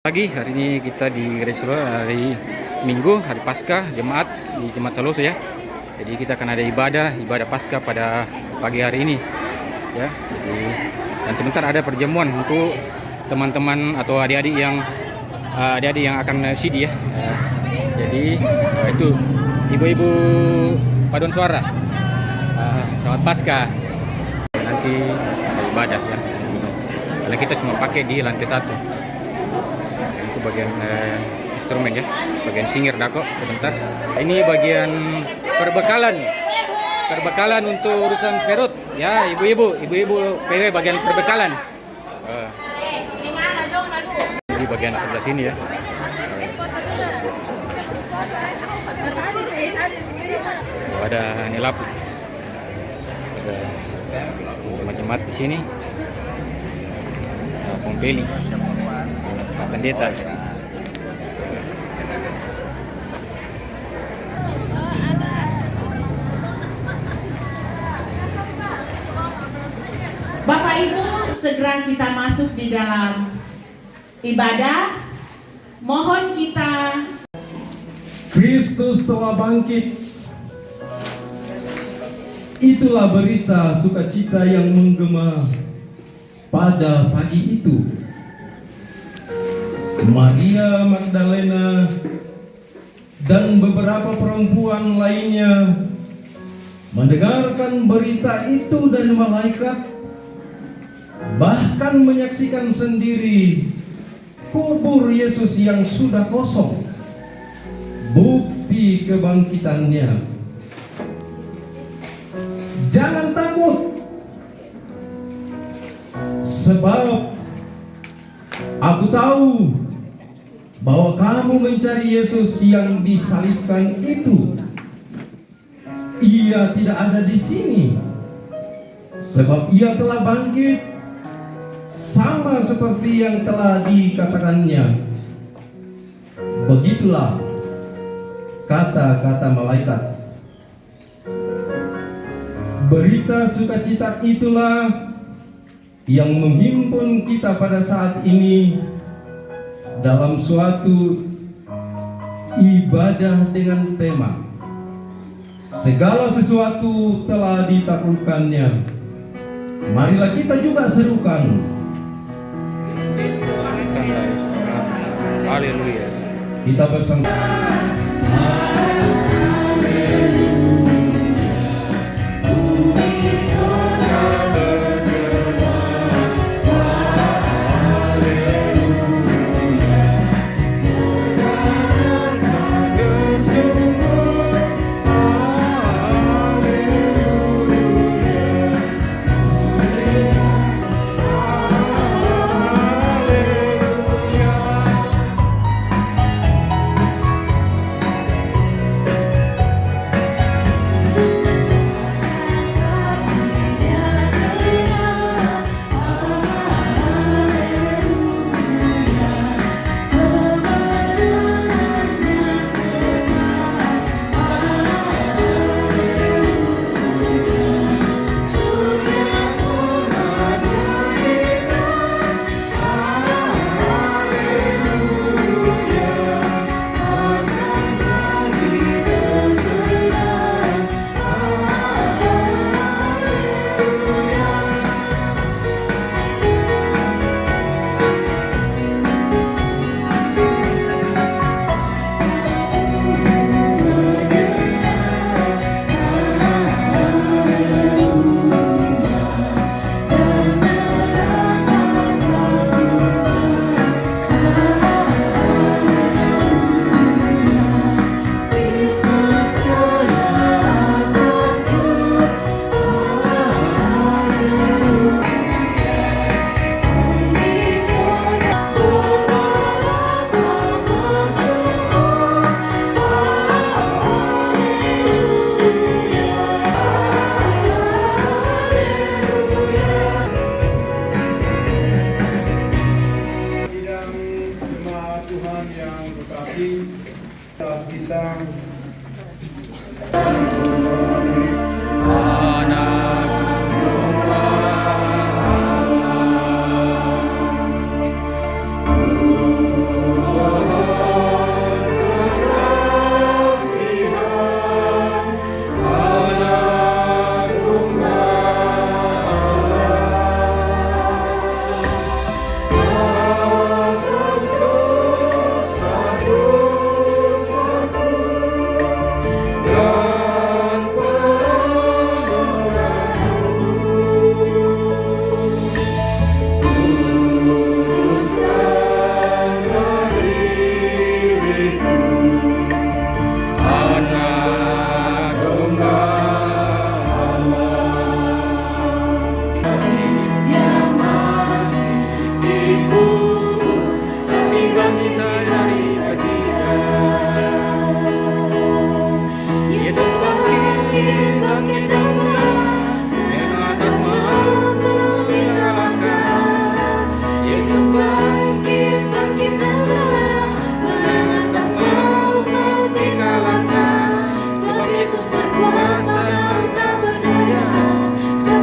Pagi hari ini kita di Gereja Solo, hari Minggu, hari Paskah, jemaat di Jemaat Saloso ya. Jadi kita akan ada ibadah Paskah pada pagi hari ini ya. Jadi dan sebentar ada perjamuan untuk teman-teman atau adik-adik yang akan CD ya. Jadi itu ibu-ibu paduan suara. Selamat Paskah. Nanti ada ibadah ya. Karena kita cuma pakai di lantai 1. Itu bagian instrumen ya, bagian singir dako sebentar. Ini bagian perbekalan untuk urusan perut ya, ibu-ibu PW bagian perbekalan. Di bagian sebelah sini ya. Ada nilapu, ada jemaat di sini. Pompeli, Pak Pendeta. Bapak Ibu, segera kita masuk di dalam ibadah. Mohon kita. Kristus telah bangkit. Itulah berita sukacita yang menggema pada pagi itu. Maria Magdalena dan beberapa perempuan lainnya mendengarkan berita itu dari malaikat, bahkan menyaksikan sendiri kubur Yesus yang sudah kosong, bukti kebangkitannya. Jangan takut, sebab aku tahu bahwa kamu mencari Yesus yang disalibkan itu. Ia tidak ada di sini, sebab ia telah bangkit, sama seperti yang telah dikatakannya. Begitulah kata-kata malaikat. Berita sukacita itulah yang menghimpun kita pada saat ini dalam suatu ibadah dengan tema segala sesuatu telah ditaklukkannya. Marilah kita juga serukan. Haleluya. Kita bersama.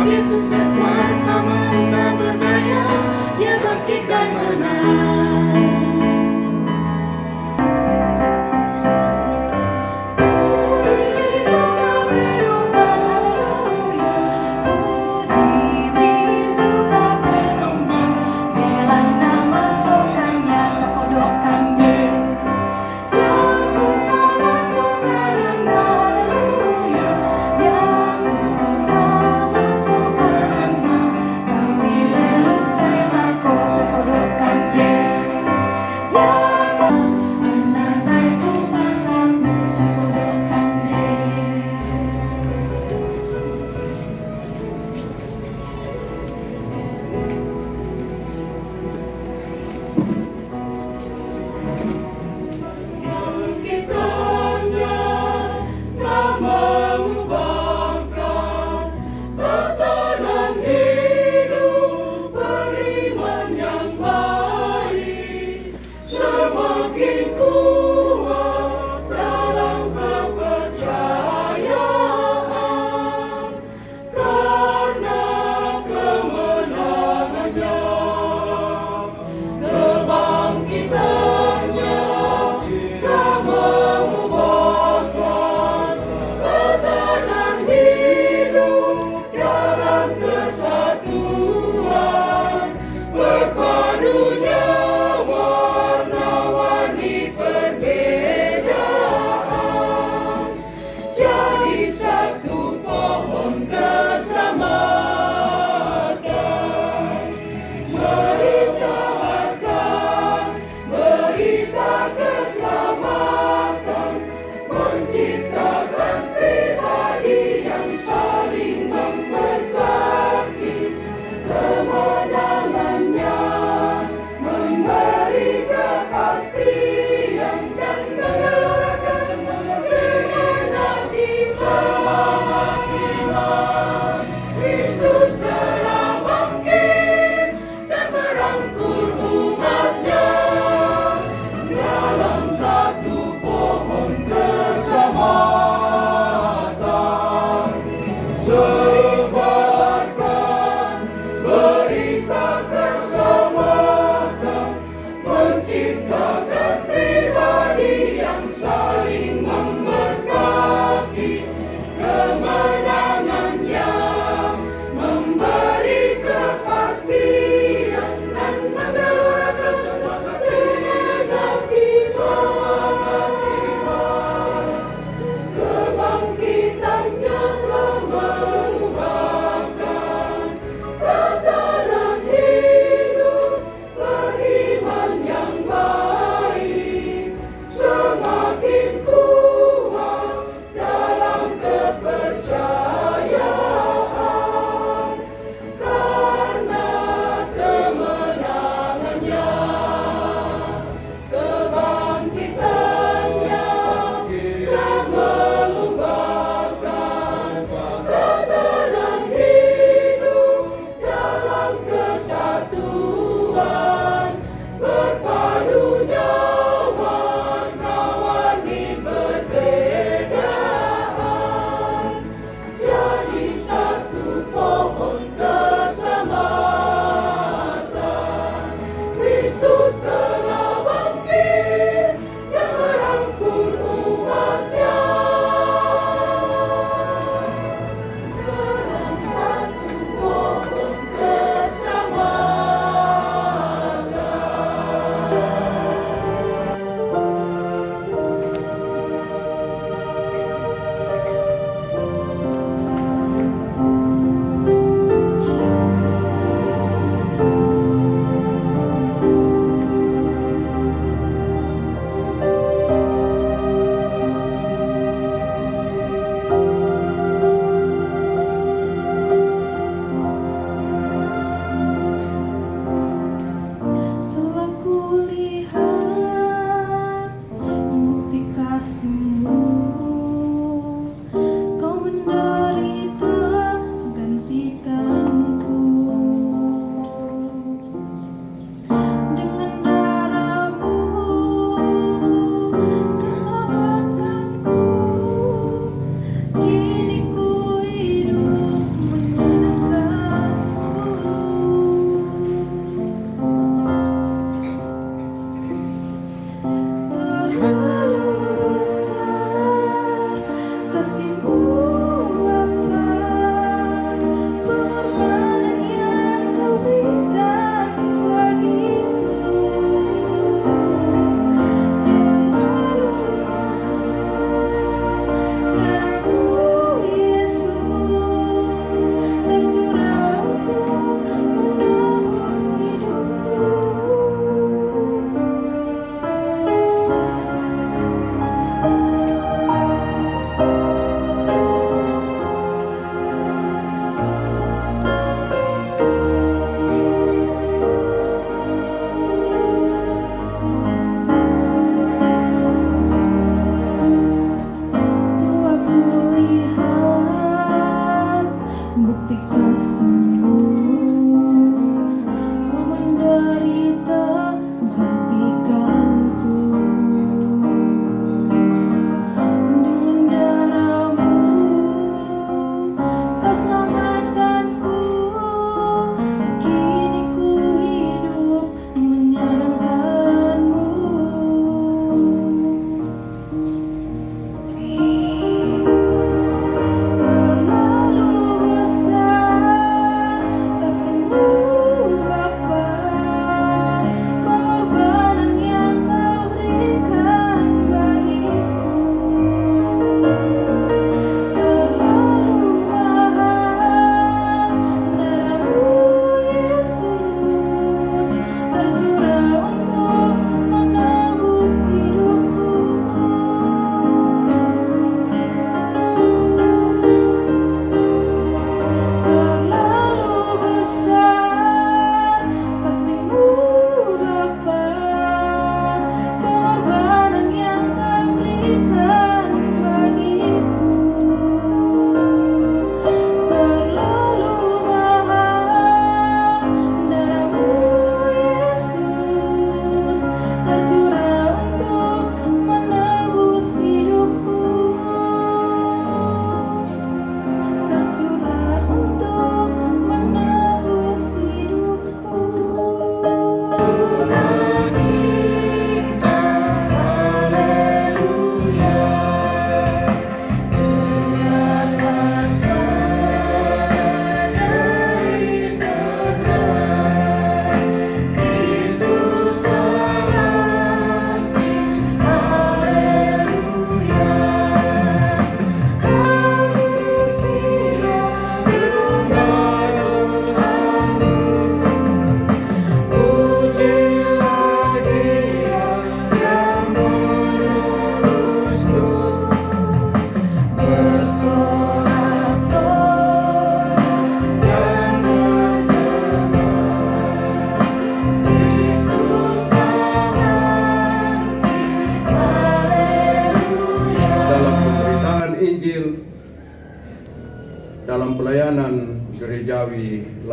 Yesus berkuasa, Maha berdaya, Dia bangkit dan menang.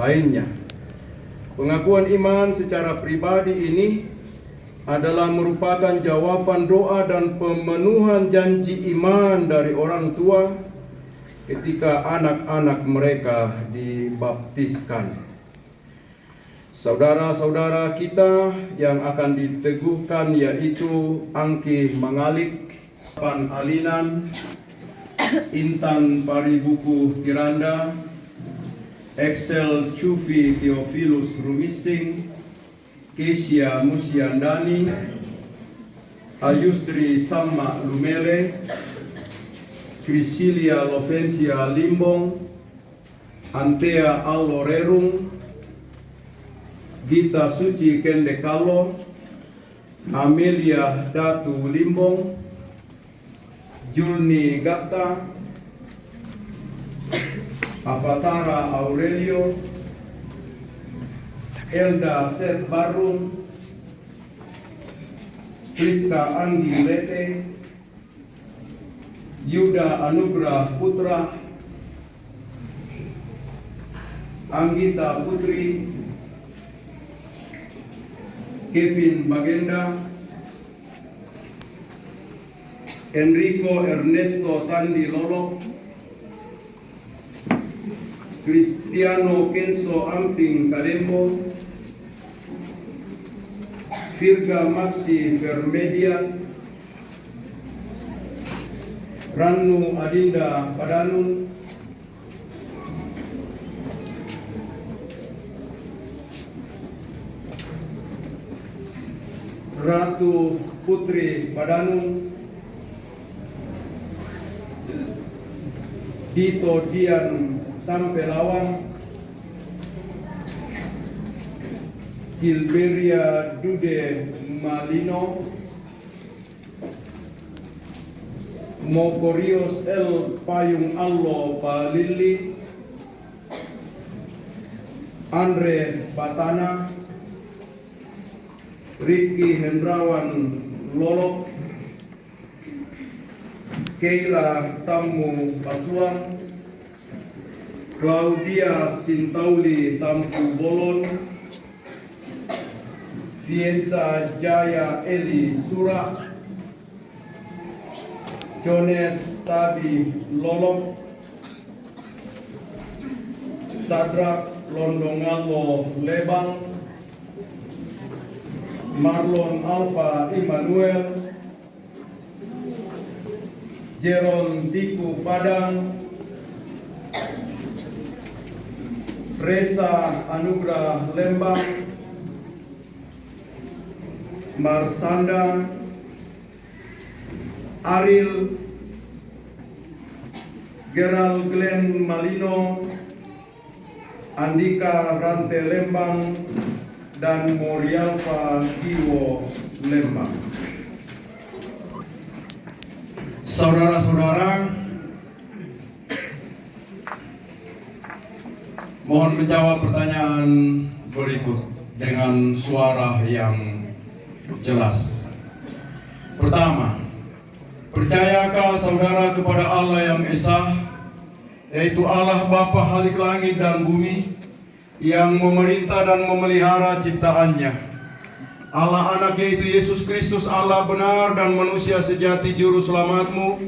lainnya. Pengakuan iman secara pribadi ini adalah merupakan jawaban doa dan pemenuhan janji iman dari orang tua ketika anak-anak mereka dibaptiskan. Saudara-saudara kita yang akan diteguhkan yaitu Angki Mangalik, Pan Alinan, Intan Paribuku Tiranda, Excel Cufi Theophilus Rumising, Kesia Musiandani, Ayustri Sama Lumele, Krisilia Lovencia Limbong, Antea Allorerung, Gita Suci Kendekalo, Amelia Datu Limbong, Julni Gatta, Avatara Aurelio, Elda Seth Barung, Priska Anggi Lete, Yuda Anugrah Putra, Anggita Putri, Kevin Bagenda, Enrico Ernesto Tandi Lolo, Cristiano Kenso Amping Kadembo, Virga Maxi Vermedian, Ranu Adinda Padanun, Ratu Putri Padanun, Dito Dian Sampelawang, Gilberia Dude Malino, Mokorios El Payung Allo Palili, Andre Batana, Ricky Hendrawan Lolok, Keila Tamu Basuang, Claudia Sintauli Tampu Bolon, Fienza Jaya Eli Sura, Jones Tabi Lolok, Sadrak Londongalo Lebang, Marlon Alfa Immanuel, Jeron Diku Padang, Reza Anugrah Lembang, Marsanda, Aril, Geral Glenn Malino, Andika Rante Lembang, dan Morialfa Giwo Lembang. Saudara-saudara, mohon menjawab pertanyaan berikut dengan suara yang jelas. Pertama, percayakah saudara kepada Allah yang Esa, yaitu Allah Bapa Halik Langit dan Bumi, yang memerintah dan memelihara ciptaannya, Allah Anak yaitu Yesus Kristus, Allah benar dan manusia sejati, Juru Selamatmu,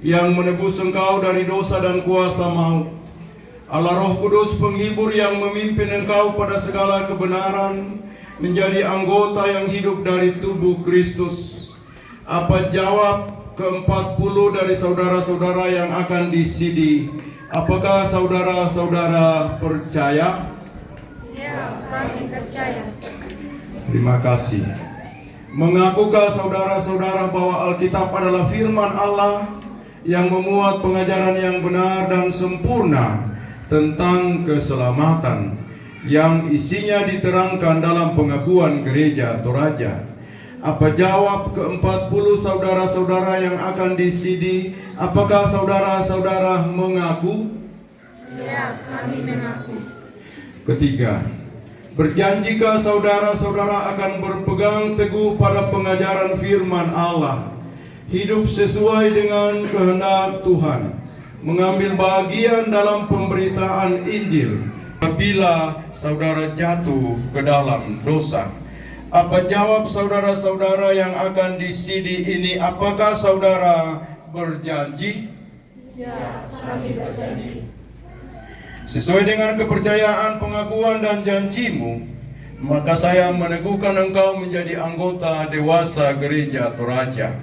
yang menebus engkau dari dosa dan kuasa maut, Allah Roh Kudus penghibur yang memimpin engkau pada segala kebenaran, menjadi anggota yang hidup dari tubuh Kristus. Apa jawab ke-40 dari saudara-saudara yang akan disidi? Apakah saudara-saudara percaya? Ya, kami percaya. Terima kasih. Mengakukah saudara-saudara bahwa Alkitab adalah firman Allah yang memuat pengajaran yang benar dan sempurna tentang keselamatan, yang isinya diterangkan dalam pengakuan gereja Toraja? Apa jawab ke-40 saudara-saudara yang akan disidi? Apakah saudara-saudara mengaku? Ya, kami mengaku. Ketiga, berjanjikah saudara-saudara akan berpegang teguh pada pengajaran firman Allah, hidup sesuai dengan kehendak Tuhan, mengambil bagian dalam pemberitaan Injil, Apabila saudara jatuh ke dalam dosa, apa jawab saudara-saudara yang akan disidi ini? Apakah saudara berjanji? Ya, kami berjanji. Sesuai dengan kepercayaan, pengakuan dan janjimu, maka saya meneguhkan engkau menjadi anggota dewasa Gereja Toraja.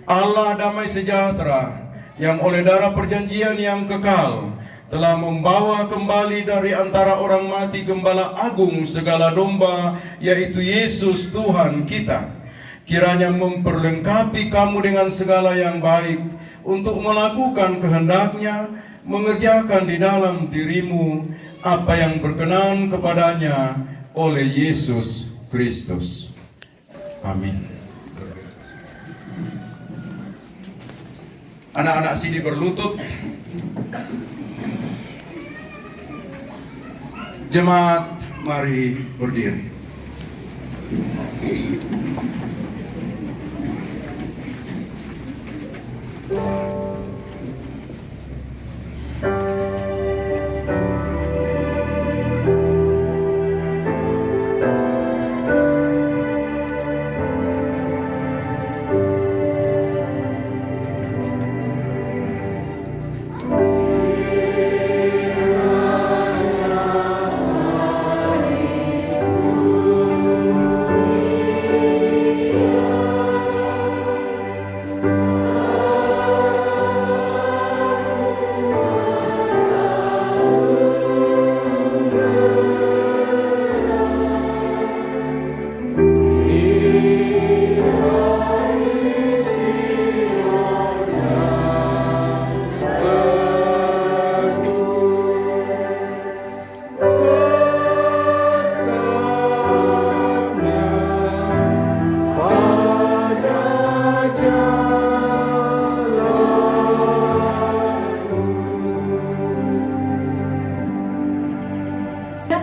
Allah damai sejahtera yang oleh darah perjanjian yang kekal telah membawa kembali dari antara orang mati Gembala Agung segala domba, yaitu Yesus Tuhan kita. Kiranya memperlengkapi kamu dengan segala yang baik untuk melakukan kehendak-Nya, mengerjakan di dalam dirimu apa yang berkenan kepadanya oleh Yesus Kristus. Amin. Anak-anak sini berlutut. Jemaat, mari berdiri.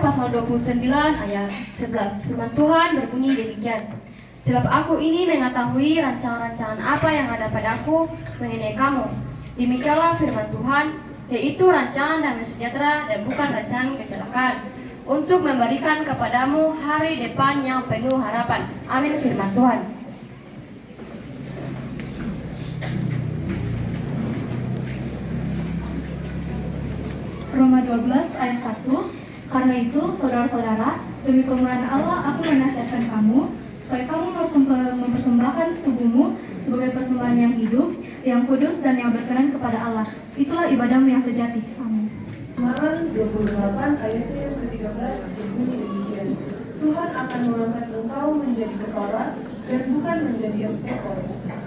Pasal 29 ayat 11 firman Tuhan berbunyi demikian. Sebab aku ini mengetahui rancangan-rancangan apa yang ada padaku mengenai kamu. Demikianlah firman Tuhan, yaitu rancangan damai sejahtera dan bukan rancangan kecelakaan, untuk memberikan kepadamu hari depan yang penuh harapan. Amin firman Tuhan. Roma 12 ayat 1. Karena itu, saudara-saudara, demi kemurahan Allah, aku menasihatkan kamu, supaya kamu mempersembahkan tubuhmu sebagai persembahan yang hidup, yang kudus, dan yang berkenan kepada Allah. Itulah ibadahmu yang sejati. Amin. Kemarin 28 ayat yang ke-13 berbunyi demikian. Tuhan akan mengangkat engkau menjadi kepala dan bukan menjadi ekor.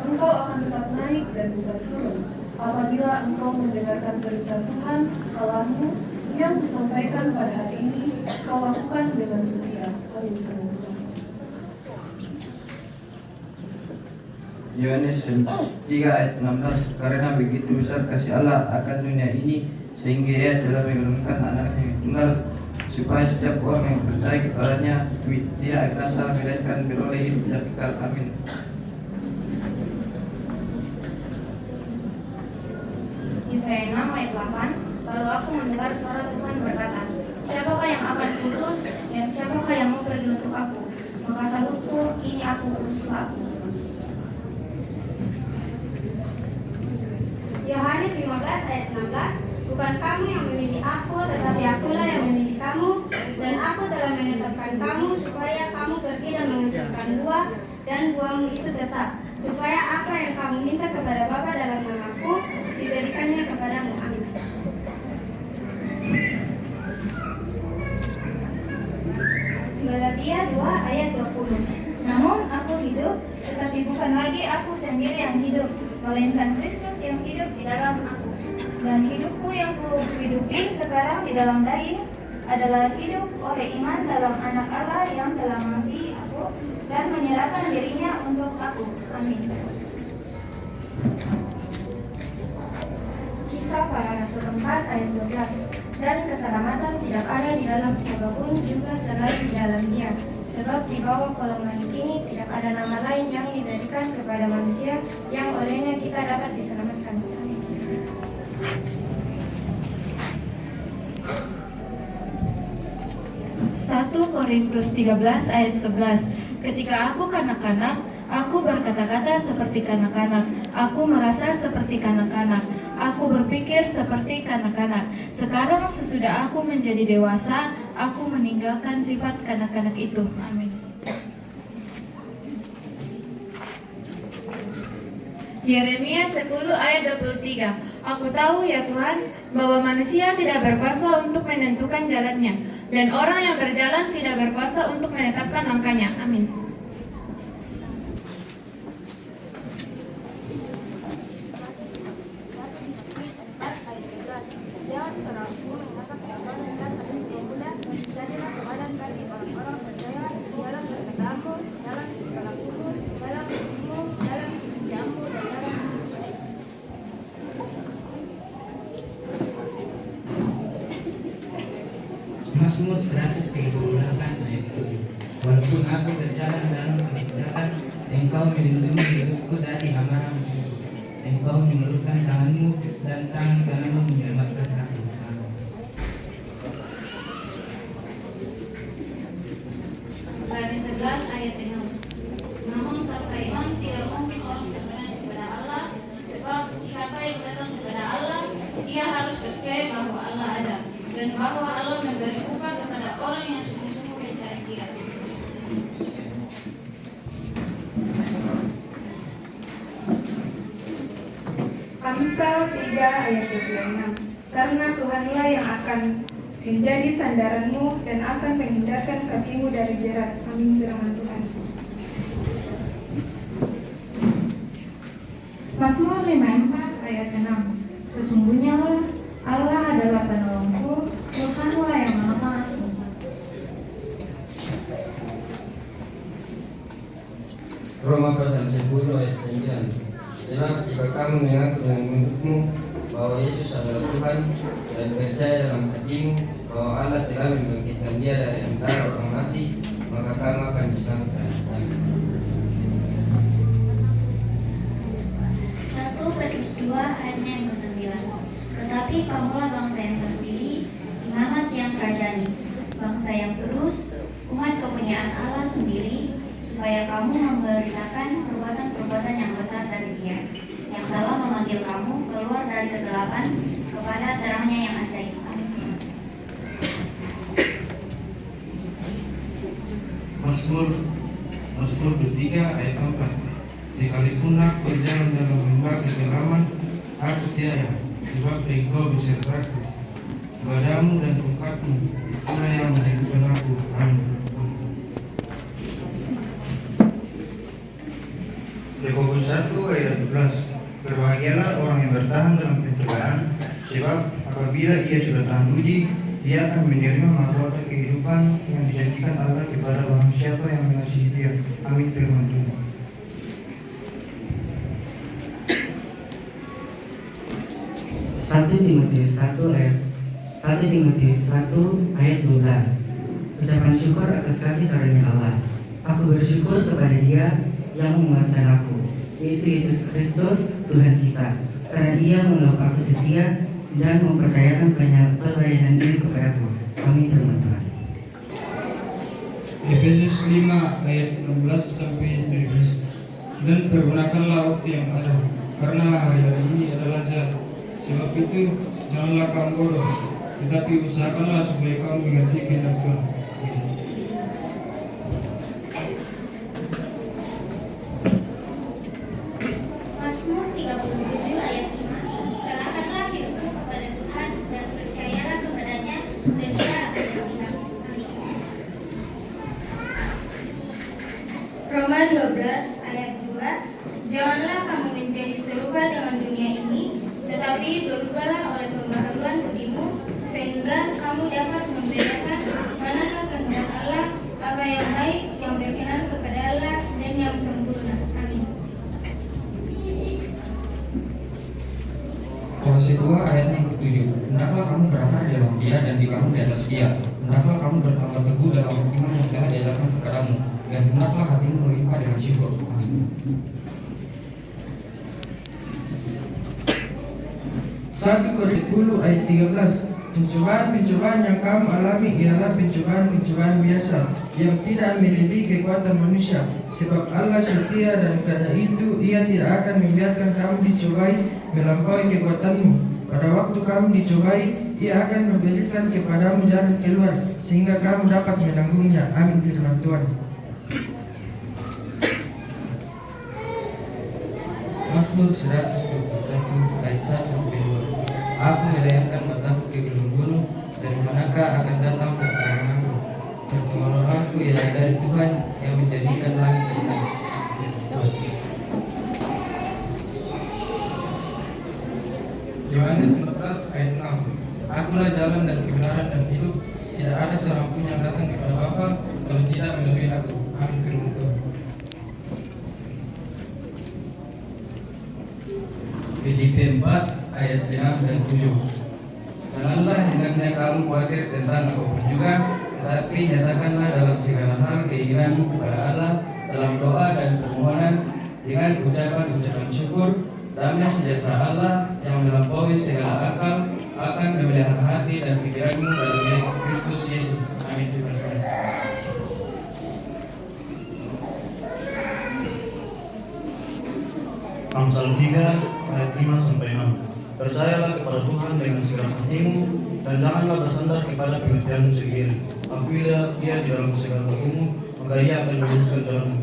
Engkau akan tetap naik dan bukan turun. Apabila engkau mendengarkan berita Tuhan Allahmu yang disampaikan pada hari ini, kau lakukan dengan setia. Amin. Yohanes 3 ayat 16. Karena begitu besar kasih Allah akan dunia ini, sehingga Ia telah mengirimkan anaknya yang tunggal, supaya setiap orang yang percaya kepadanya tidak binasa melainkan beroleh hidup yang kekal. Amin. Yesaya 6 ayat 8. Lalu aku mendengar suara Tuhan berkata, siapakah yang akan kuutus dan siapakah yang mau pergi untuk aku? Maka sahutku, ini aku, utuslah aku. Yohanes 15 ayat 16. Bukan kamu yang memilih aku, tetapi akulah yang memilih kamu, dan aku telah menetapkan kamu supaya kamu pergi dan menghasilkan buah, dan buahmu itu tetap, supaya apa yang kamu minta kepada Bapa dalam namaku diberikannya kepadamu. Amin. Galatia 2 ayat 20. Namun aku hidup, tetapi bukan lagi aku sendiri yang hidup, melainkan Kristus yang hidup di dalam aku. Dan hidupku yang kuhidupi sekarang di dalam daging adalah hidup oleh iman dalam Anak Allah yang telah mengasihi aku dan menyerahkan dirinya untuk aku. Amin. Kisah para Rasul 4 ayat 12. Dan keselamatan tidak ada di dalam siapapun juga selain di dalam Dia. Sebab di bawah kolong langit ini tidak ada nama lain yang diberikan kepada manusia yang olehnya kita dapat diselamatkan. 1 Korintus 13 ayat 11. Ketika aku kanak-kanak, aku berkata-kata seperti kanak-kanak, aku merasa seperti kanak-kanak, aku berpikir seperti kanak-kanak. Sekarang sesudah aku menjadi dewasa, aku meninggalkan sifat kanak-kanak itu. Amin. Yeremia 10 ayat 23. Aku tahu ya Tuhan, bahwa manusia tidak berkuasa untuk menentukan jalannya, dan orang yang berjalan tidak berkuasa untuk menetapkan langkahnya. Amin. Mazmur 138 ayat 7. Walaupun aku berjalan dalam kesesakan, Engkau melindungi hidupku dari hama musuh. Engkau mengelurkan tanganmu dan tangan kananmu menyelamatkan aku. Ibrani 11 ayat 6. Namun tanpa iman tidak mungkin orang berkenan kepada Allah, sebab siapa yang datang kepada Allah, ia harus percaya bahwa Allah ada, dan bahwa Allah memberi upah kepada orang yang sungguh-sungguh mencari Dia. Amsal 3 ayat 26. Karena Tuhanlah yang akan menjadi sandaranmu dan akan menghindarkan kakimu dari jerat. Amin. Firman Tuhan. Mazmur 54 ayat 6. Sesungguhnya lah Allah adalah penolongku, Tuhanlah yang menolong aku. Roma pasal 10 ayat 9. Sebab jika kamu mengaku dengan mulutmu bahwa Yesus adalah Tuhan dan percaya dalam hatimu bahwa Allah telah membangkitkan Dia dari antara orang mati, maka kamu akan diselamatkan. Amin. 1 Petrus 2 ayatnya yang ke-9. Tetapi kamulah bangsa yang terpilih, imamat yang kerajani, bangsa yang kudus, umat kepunyaan Allah sendiri, supaya kamu memberitakan perbuatan-perbuatan yang besar dari Dia, yang telah memanggil kamu keluar dari kegelapan kepada terangnya yang ajaib. Amin. Mazmur 23 ayat 4. Sekalipun aku berjalan dalam lembah kegelapan, aku tiada, sebab Engkau besertaku. Padamu dan tongkatmu, itulah yang menghidupkan aku. Amin. Yakobus 1 ayat 12. Berbahagialah orang yang bertahan dalam pencobaan, sebab apabila ia sudah tahan uji, ia akan menerima mahkota kehidupan yang dijanjikan Allah kepada barang siapa yang mengasihi Dia. Amin. Firman Tuhan. Timotius 1 ayat 12. Ucapan syukur atas kasih karunia Allah. Aku bersyukur kepada Dia yang menguatkan aku, yaitu Yesus Kristus Tuhan kita, karena Ia menolong aku setia dan mempercayakan pelayanan ini kepadaku. Amin. Firman Tuhan. Efesus 5 ayat 16-17. Dan pergunakanlah waktu yang ada, karena hari-hari ini adalah jahat. Sebab itu janganlah kamu bodoh, tetapi usahakanlah supaya kamu mengerti kehendak Tuhan. Mazmur 37 ayat 5. Serahkanlah hidupmu kepada Tuhan dan percayalah kepadanya, dan Dia akan memberikan. Amin. Roma 12 ayat 2. Janganlah kamu menjadi serupa dengan dunia ini, tetapi berubahlah oleh pembaharuan budimu, sehingga kamu dapat membedakan manakah kehendak Allah, apa yang baik, yang berkenan kepada Allah, dan yang sempurna. Amin. Kolose 2 ayat yang ke-7. Hendaklah kamu berakar di dalam Dia dan dibangun di atas Dia. Hendaklah kamu bertambah teguh dalam iman yang telah diajarkan kepadamu, dan hendaklah hatimu melimpah dengan syukur. Amin. 1 Korintus 10 ayat 13. Pencobaan-pencobaan yang kamu alami ialah pencobaan-pencobaan biasa yang tidak melebihi kekuatan manusia. Sebab Allah setia dan karena itu Ia tidak akan membiarkan kamu dicobai melampaui kekuatanmu. Pada waktu kamu dicobai, Ia akan memberikan kepadamu jalan keluar sehingga kamu dapat menanggungnya. Amin firman Tuhan. Mazmur 121 ayat 1 sampai 2. Aku melayangkan mataku ke gunung-gunung, dari manakah akan datang pertolonganku? Pertolonganku ialah dari Tuhan yang menjadikan langit dan bumi. Yohanes 14 ayat 6. Akulah jalan dan kebenaran dan hidup. Tidak ada seorang pun yang datang kepada Bapa kalau tidak melalui aku. Amin firman Tuhan. Filipi 4 ayat 6 dan 7. Janganlah hendaknya kamu khawatir tentang apapun juga, tetapi nyatakanlah dalam segala hal keinginanmu kepada Allah dalam doa dan permohonan dengan ucapan-ucapan syukur. Damai sejahtera Allah yang melampaui segala akal akan memelihara hati dan pikiranmu dalam Kristus Yesus. Amin. Amsal 3 ayat 5 sampai 6. Percayalah kepada Tuhan dengan segala hatimu dan janganlah bersandar kepada pengertianmu sendiri. Akuilah Dia di dalam segala lakumu, maka Ia akan meluruskan jalanmu.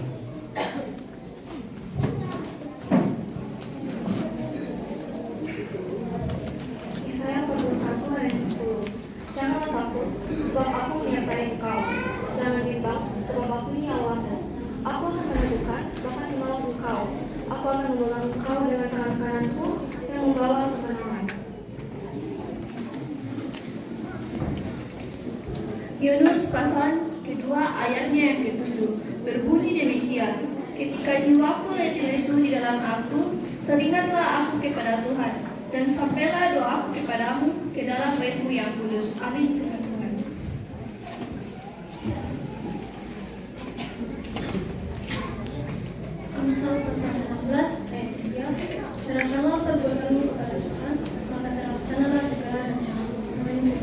Yesaya 41 ayat 10. Janganlah takut, sebab aku menyertai engkau. Jangan bimbang, sebab aku ini Allahmu. Aku akan meneguhkan, bahkan menolong engkau. Aku akan menolong engkau dengan tangan kananku yang membawa kemenangan. Yunus pasal kedua ayatnya yang ke-7 berbunyi demikian. Ketika jiwaku letih lesu di dalam aku, teringatlah aku kepada Tuhan, dan sampailah doaku kepadamu ke dalam bait-Mu yang kudus. Amin. Amsal pasal 16 ayat 3. Serahkanlah perbuatanmu kepada Tuhan, maka terlaksanalah segala rencanamu. Amin.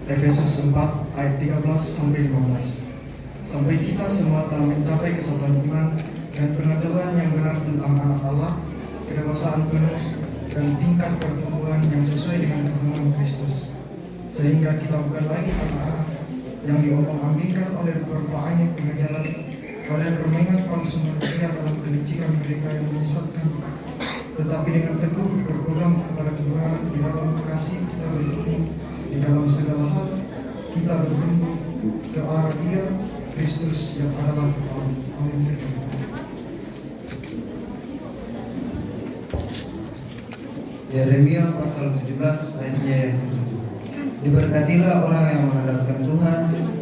Efesus 4 ayat 13 sampai 15. Sampai kita semua telah mencapai kesatuan iman dan pengetahuan yang benar tentang anak Allah, kedewasaan penuh dan tingkat pertumbuhan yang sesuai dengan kebenaran Kristus, sehingga kita bukan lagi anak-anak yang diombang-ambingkan oleh berbagai pengajaran, oleh permainan palsu manusia dalam kelicikan mereka yang menyesatkan, tetapi dengan teguh berpegang kepada kebenaran di dalam kasih kita bertumbuh di dalam segala hal, kita bertumbuh ke arah Dia, Kristus yang adalah kepala. Amin. Yeremia pasal 17 ayatnya yang ke-7. Diberkatilah orang yang mengandalkan Tuhan,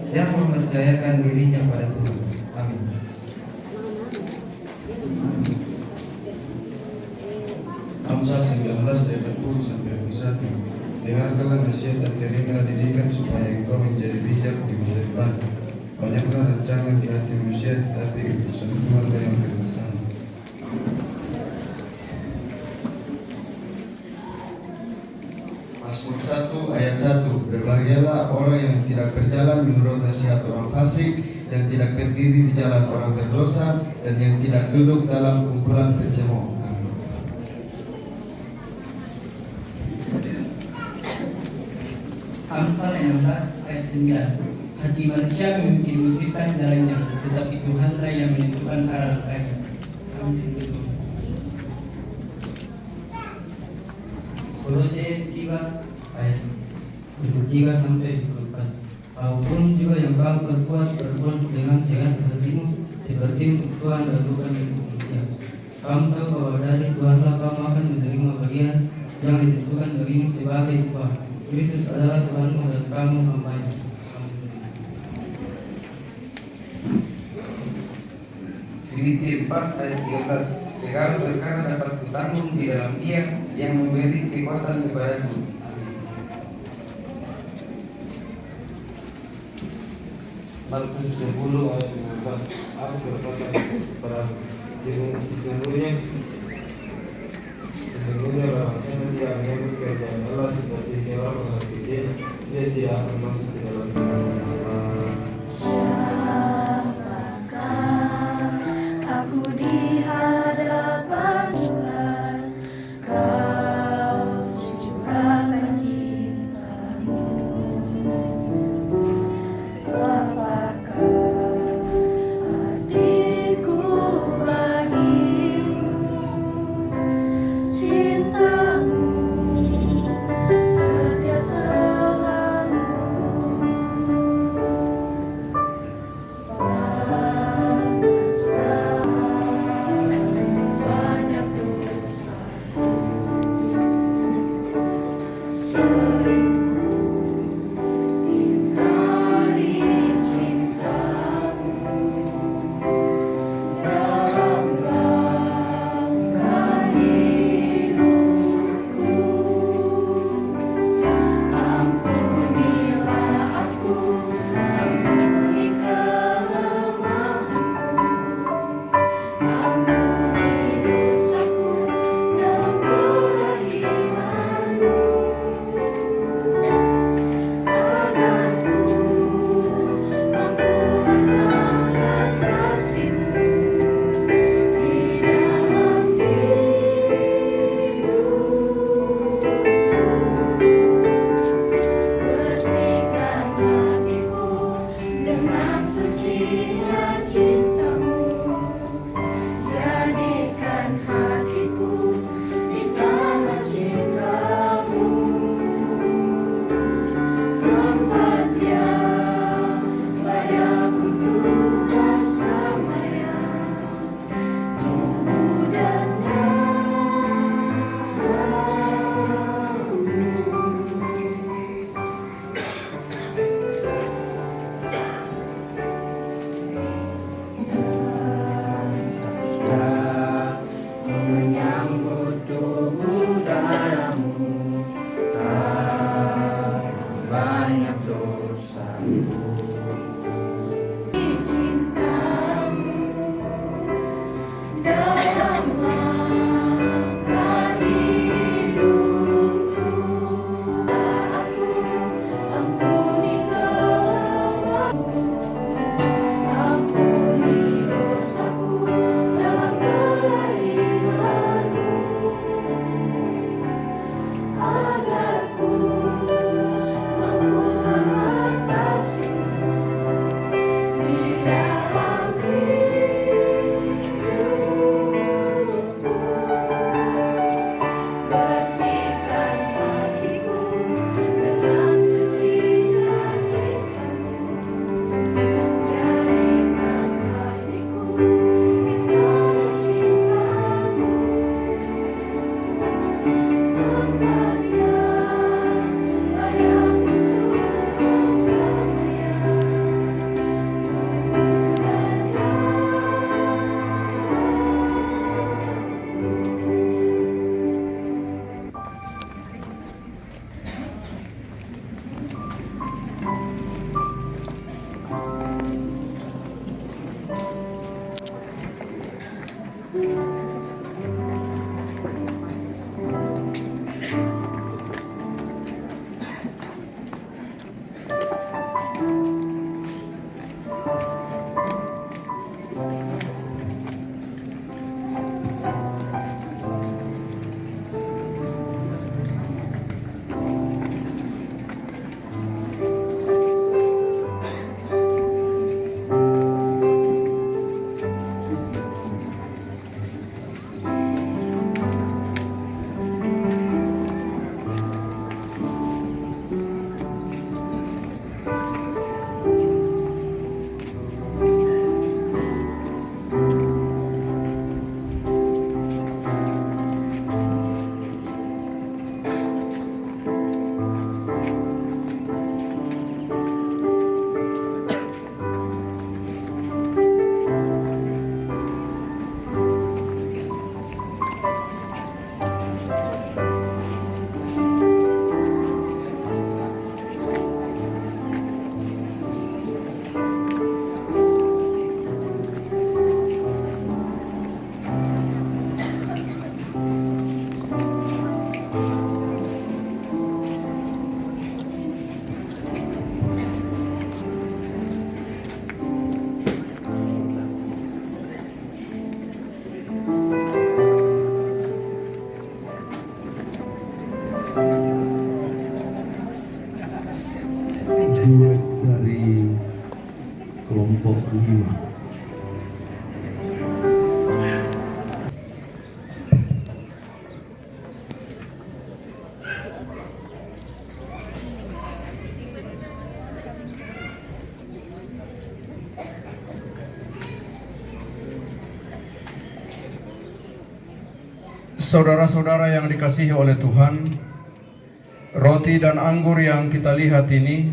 yang mempercayakan dirinya pada Tuhan. Amin. Amsal 19 ayat 10 sampai 21. Dengarkanlah nasihat dan terimalah didikan supaya engkau menjadi bijak di masa depan. Banyaklah rancangan di hati manusia, tetapi keputusan Tuhanlah yang terlaksana. Mazmur 1 ayat 1. Berbahagialah orang yang tidak berjalan menurut nasihat orang fasik, yang tidak berdiri di jalan orang berdosa, dan yang tidak duduk dalam kumpulan pencemooh. Amsal 16 ayat 9. Hati manusia memikir-mikirkan jalannya, tetapi Tuhanlah yang menentukan arah mereka. Amin. Kolose 3 ayat 23 sampai 24. Apapun juga yang kamu perbuat, perbuat dengan segenap hatimu, seperti Tuhan dan bukan untuk manusia. Kamu tahu bahwa dari Tuhanlah kamu akan menerima bagian yang ditentukan bagimu sebagai upah. Kristus adalah Tuhanmu dan kamu hamba-Nya. Filipi 4 ayat 13. Segala perkara dapat kutanggung di dalam Dia yang memberi kekuatan kepadaku. Markus 10 ayat 15. Aku berkata kepada sesungguhnya sesungguhnya barang siapa tidak mengambil kerjaan Allah seperti seorang mengerti dia tidak akan masuk ke dalam kerajaan Allah. Aku di hadapan Tuhan, Kau curahkan cinta-Mu. Apakah artiku bagimu, cinta-Mu setia selalu. duet dari kelompok 5. Saudara-saudara yang dikasihi oleh Tuhan, roti dan anggur yang kita lihat ini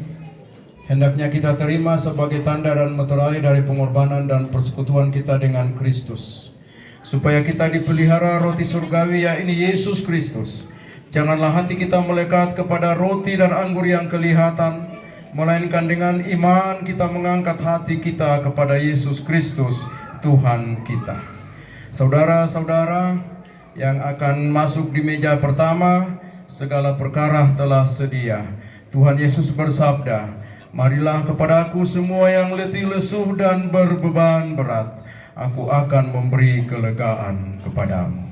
hendaknya kita terima sebagai tanda dan meterai dari pengorbanan dan persekutuan kita dengan Kristus, supaya kita dipelihara roti surgawi, yaitu Yesus Kristus. Janganlah hati kita melekat kepada roti dan anggur yang kelihatan, melainkan dengan iman kita mengangkat hati kita kepada Yesus Kristus, Tuhan kita. Saudara-saudara yang akan masuk di meja pertama, segala perkara telah sedia. Tuhan Yesus bersabda, "Marilah kepadaku semua yang letih lesuh dan berbeban berat, aku akan memberi kelegaan kepadamu."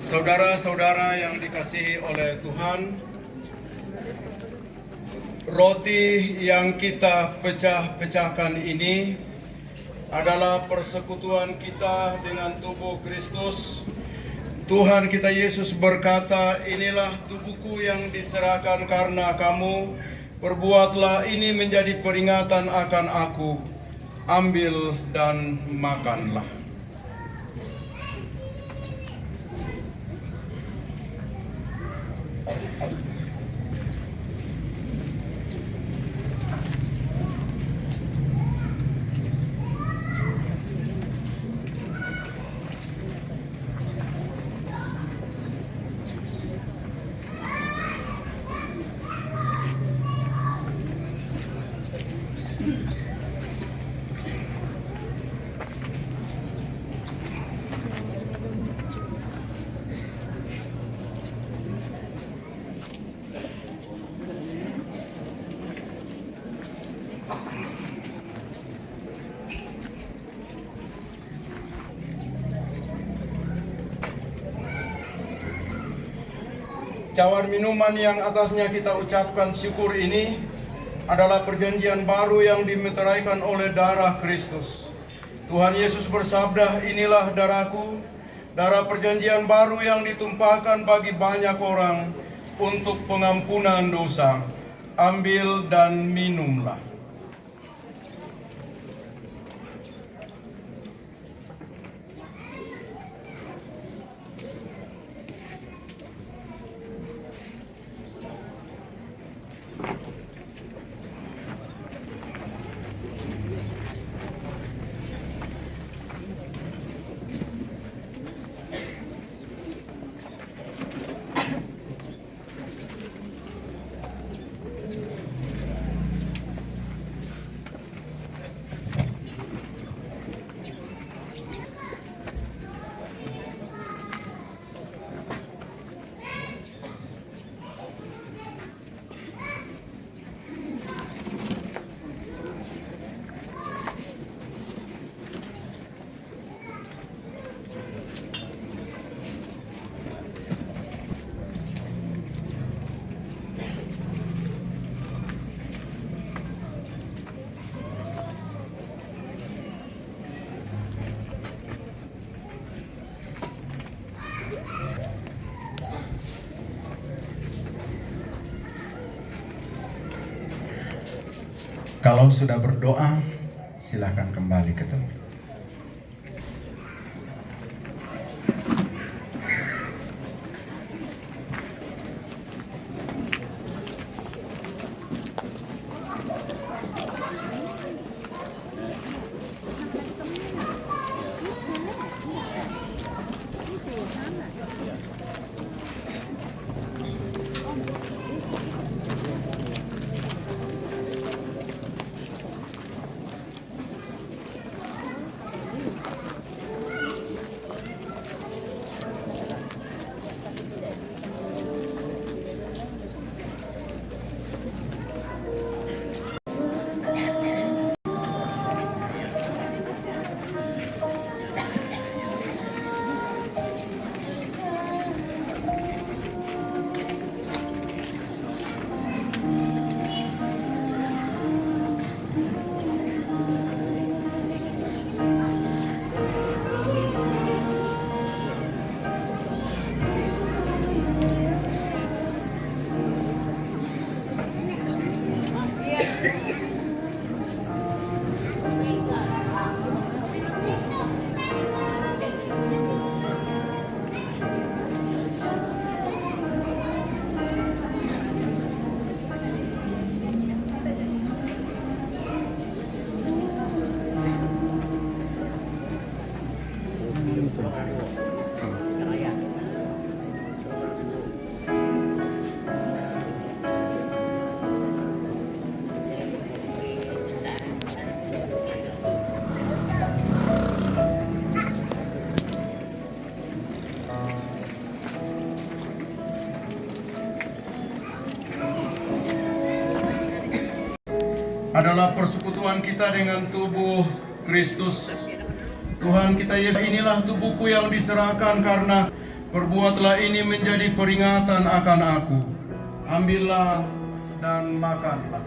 Saudara-saudara yang dikasihi oleh Tuhan, roti yang kita pecah-pecahkan ini adalah persekutuan kita dengan tubuh Kristus. Tuhan kita Yesus berkata, "Inilah tubuhku yang diserahkan karena kamu. Perbuatlah ini menjadi peringatan akan aku. Ambil dan makanlah." Cawan minuman yang atasnya kita ucapkan syukur ini adalah perjanjian baru yang dimeteraikan oleh darah Kristus. Tuhan Yesus bersabda, "Inilah darahku, darah perjanjian baru yang ditumpahkan bagi banyak orang untuk pengampunan dosa. Ambil dan minumlah." Kalau sudah berdoa, silakan kembali ke tempat. Adalah persekutuan kita dengan tubuh Kristus. Tuhan kita Yesus, inilah tubuhku yang diserahkan, karena perbuatlah ini menjadi peringatan akan aku. Ambillah dan makanlah.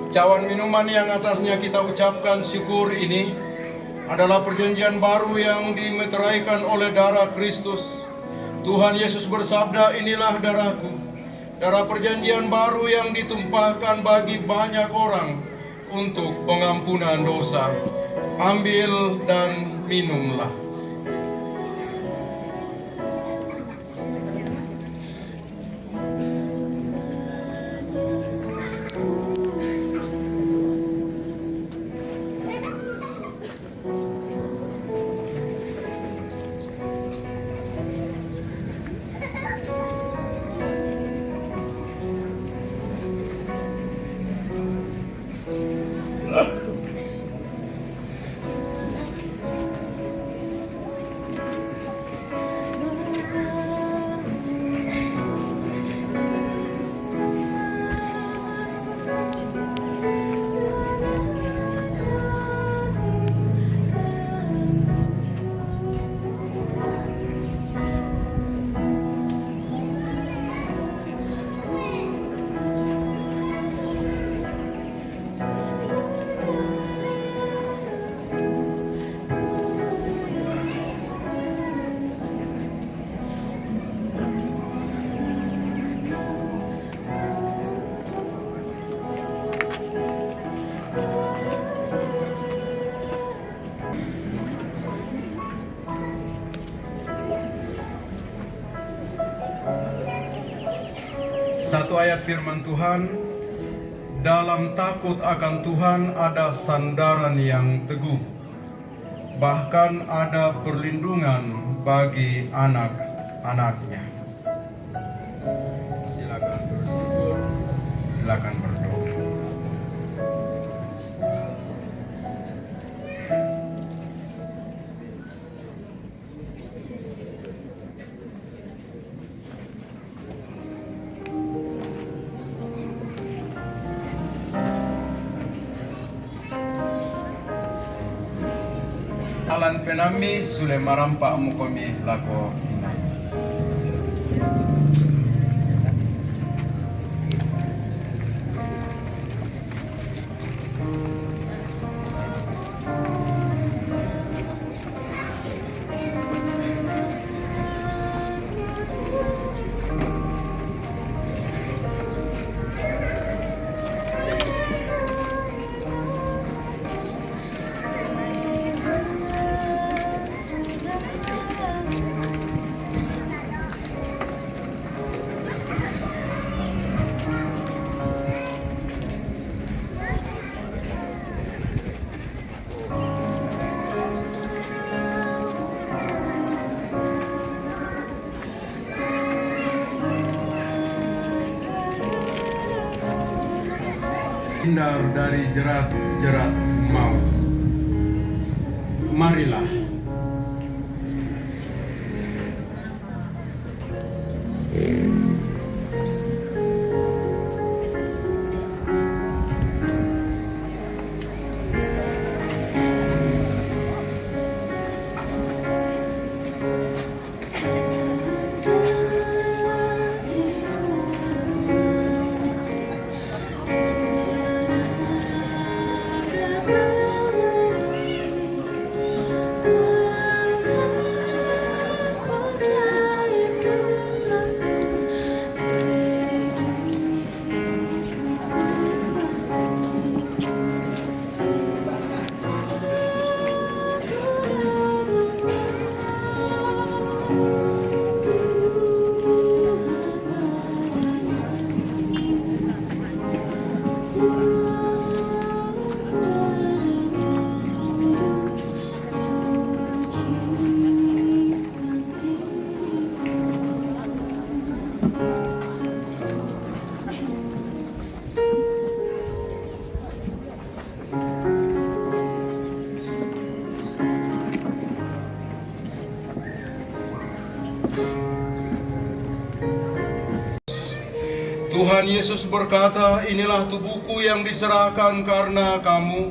Cawan minuman yang atasnya kita ucapkan syukur ini adalah perjanjian baru yang dimeteraikan oleh darah Kristus. Tuhan Yesus bersabda, inilah darahku, darah perjanjian baru yang ditumpahkan bagi banyak orang untuk pengampunan dosa. Ambil dan minumlah. Satu ayat firman Tuhan dalam takut akan Tuhan ada sandaran yang teguh, bahkan ada perlindungan bagi anak-anaknya. Silakan bersyukur, silakan berdoa. Alan penami sule marampa mukomi lako ina. Hindar dari jerat-jerat maut. Marilah Tuhan Yesus berkata, inilah tubuhku yang diserahkan karena kamu.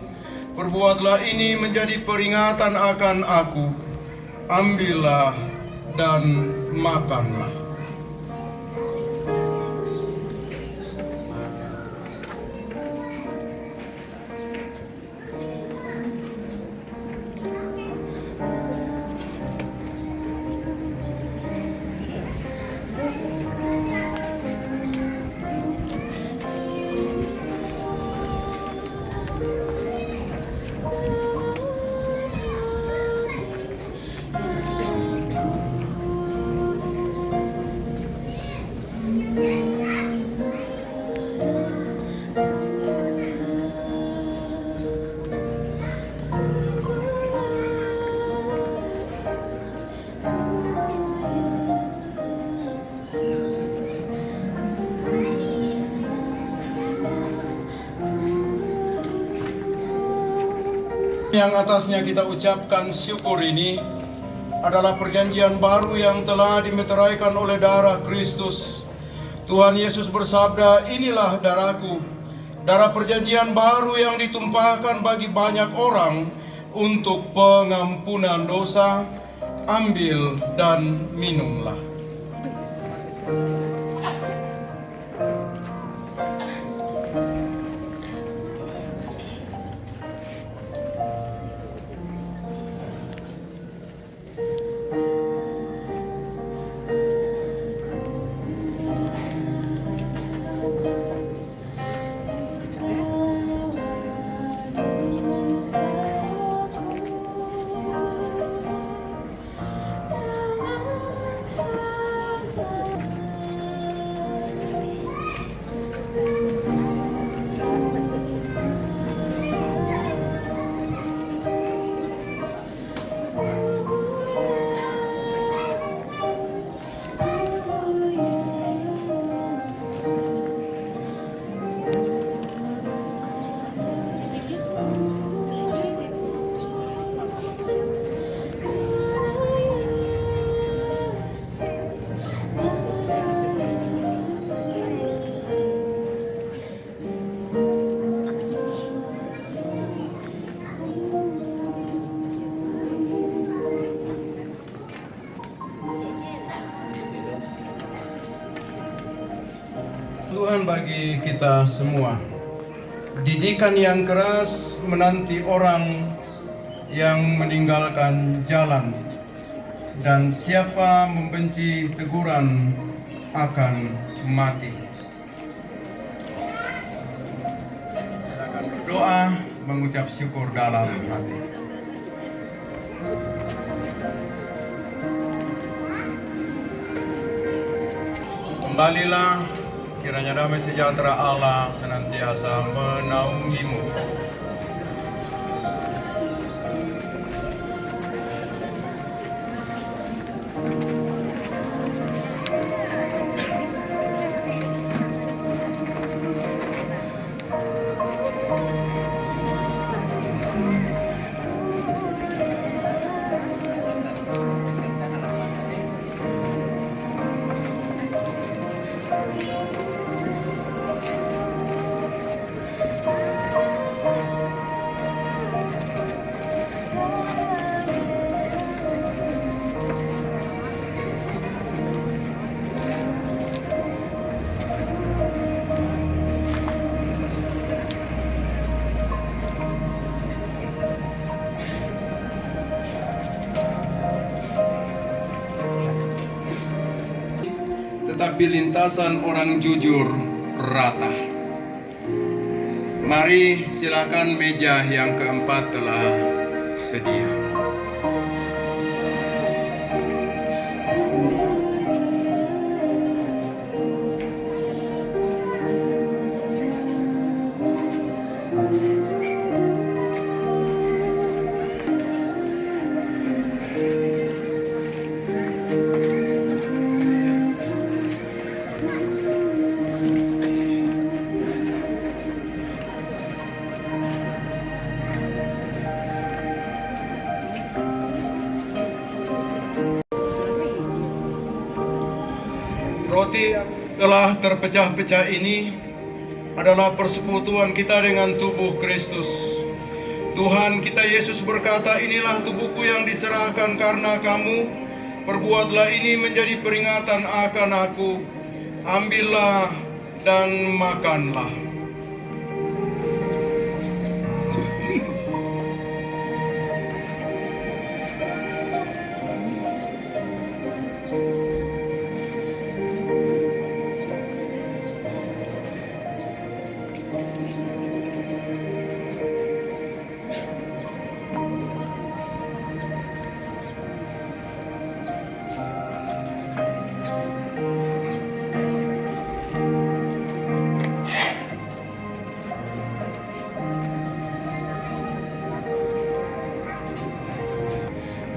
Perbuatlah ini menjadi peringatan akan aku. Ambillah dan makanlah. Yang atasnya kita ucapkan syukur ini adalah perjanjian baru yang telah dimeteraikan oleh darah Kristus. Tuhan Yesus bersabda, inilah darahku, darah perjanjian baru yang ditumpahkan bagi banyak orang untuk pengampunan dosa. Ambil dan minumlah. bagi kita semua. Didikan yang keras menanti orang yang meninggalkan jalan, dan siapa membenci teguran akan mati. Silakan berdoa, mengucap syukur dalam hati. Kembalilah, kiranya damai sejahtera Allah senantiasa menaungimu. Tetapi lintasan orang jujur rata. Mari silakan, meja yang keempat telah sedia. Roti yang telah terpecah-pecah ini adalah persekutuan kita dengan tubuh Kristus. Tuhan kita Yesus berkata, "Inilah tubuhku yang diserahkan karena kamu. Perbuatlah ini menjadi peringatan akan aku. Ambillah dan makanlah."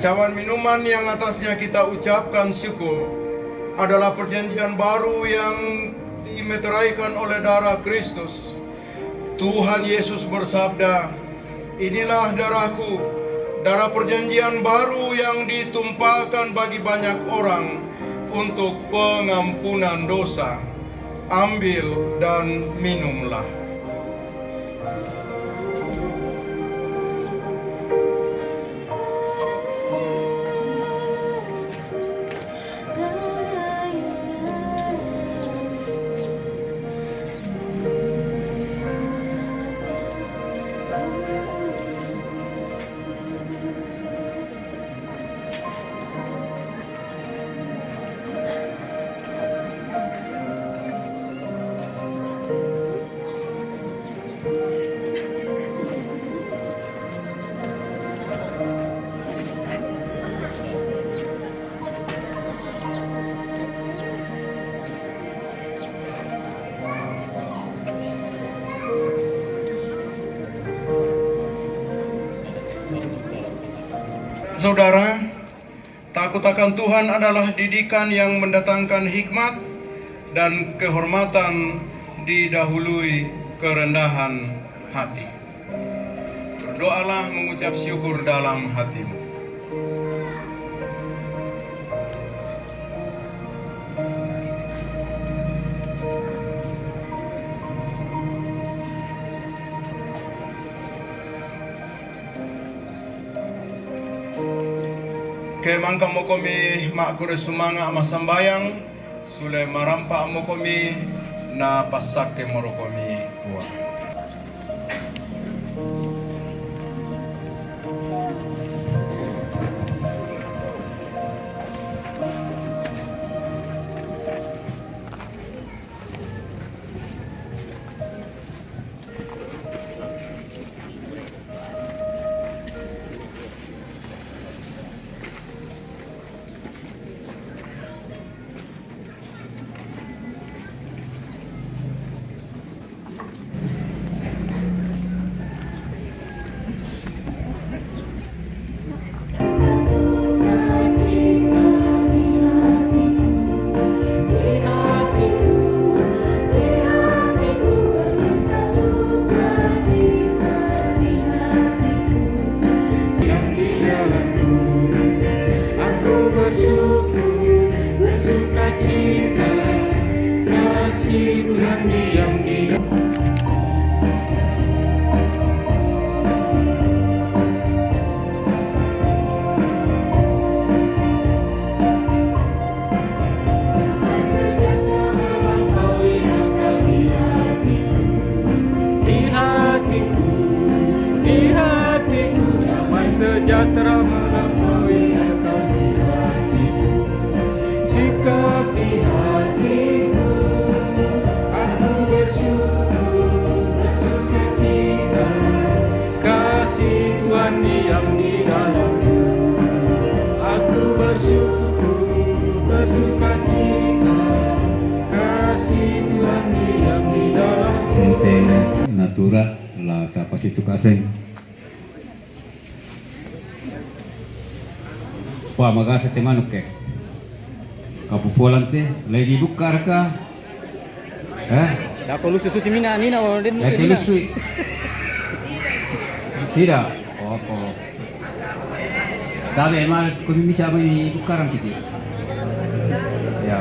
Cawan minuman yang atasnya kita ucapkan syukur adalah perjanjian baru yang dimeteraikan oleh darah Kristus. Tuhan Yesus bersabda, "Inilah darahku, darah perjanjian baru yang ditumpahkan bagi banyak orang untuk pengampunan dosa. Ambil dan minumlah." Saudara, takut akan Tuhan adalah didikan yang mendatangkan hikmat, dan kehormatan didahului kerendahan hati. Berdoalah mengucap syukur dalam hatimu. Ke mangka mo komi makure sumanga masambayang, sule marampa mo komi na pasake morokomi tua. Sejahtera melampaui akal di hatiku, sikap di hatiku. Aku bersyukur, bersukacita, kasih Tuhan diam di dalamku. Aku bersyukur, bersukacita, kasih Tuhan diam di dalamku. Gente natura la capacito kaseng. Wah, magasa te manuk ke. Kapupulan te, lagi bukar ka. Dah perlu susu si Mina ni nak orang Lagi lusu. Tidak. Oh, oh. Tapi emang kami bisa bagi bukaran kita. Ya.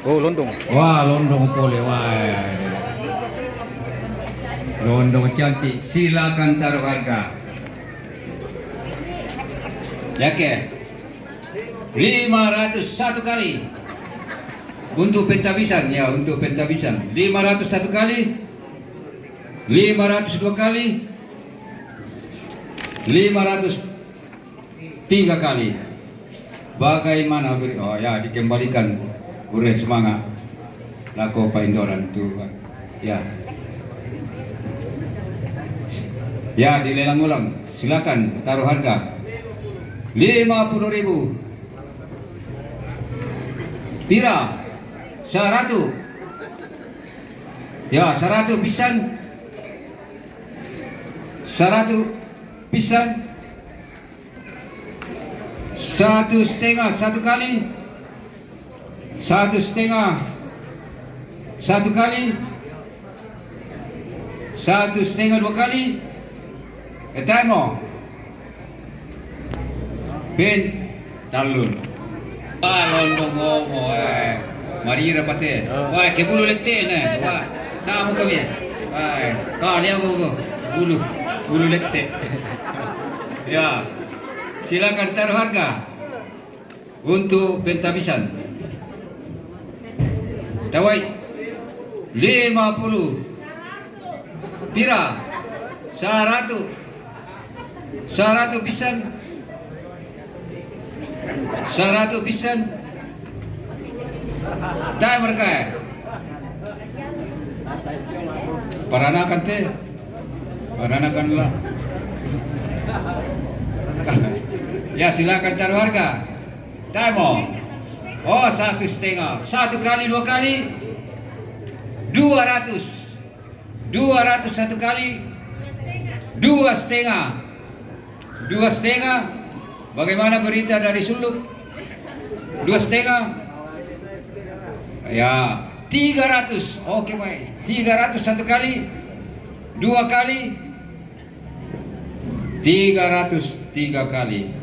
Oh, londong. Wah, londong pole. Wah. Londong cantik. Silakan taruh harga. Ya ke? 501 kali. Untuk pentabisan ya, untuk pentabisan. 501 kali. 502 kali. 503 kali. Bagaimana beri? Oh ya, dikembalikan. Kure semangat. Lako paindoran tu. Ya. Ya, dilelang ulang. Silakan taruh harga. 50.000. Tira 100. Ya, 100 pisan. 100 pisan. 1,5 satu kali. 1,5 satu kali. 1,5 dua kali. Etamo. Pin dalun. Wah, londong ngomo Mari rapate. Wah, ke bulu lette ne. Wah, sama kami. Wah, kali aku bulu lette. Ya. Silakan taruh harga untuk pentabisan. Tawai 50. Pira 100 pisan. 100 pisan. Timer kaya. Paranakan te. Paranakan lah. Ya, silakan taruh harga. Timer. Oh, 1,5. 1 kali, 2 kali. 200. 200 1 kali. 2,5. 2,5. Bagaimana berita dari Suluk? 2,5. Ya, 300. Oke, baik. 300 1 kali. 2 kali. 300 3 kali.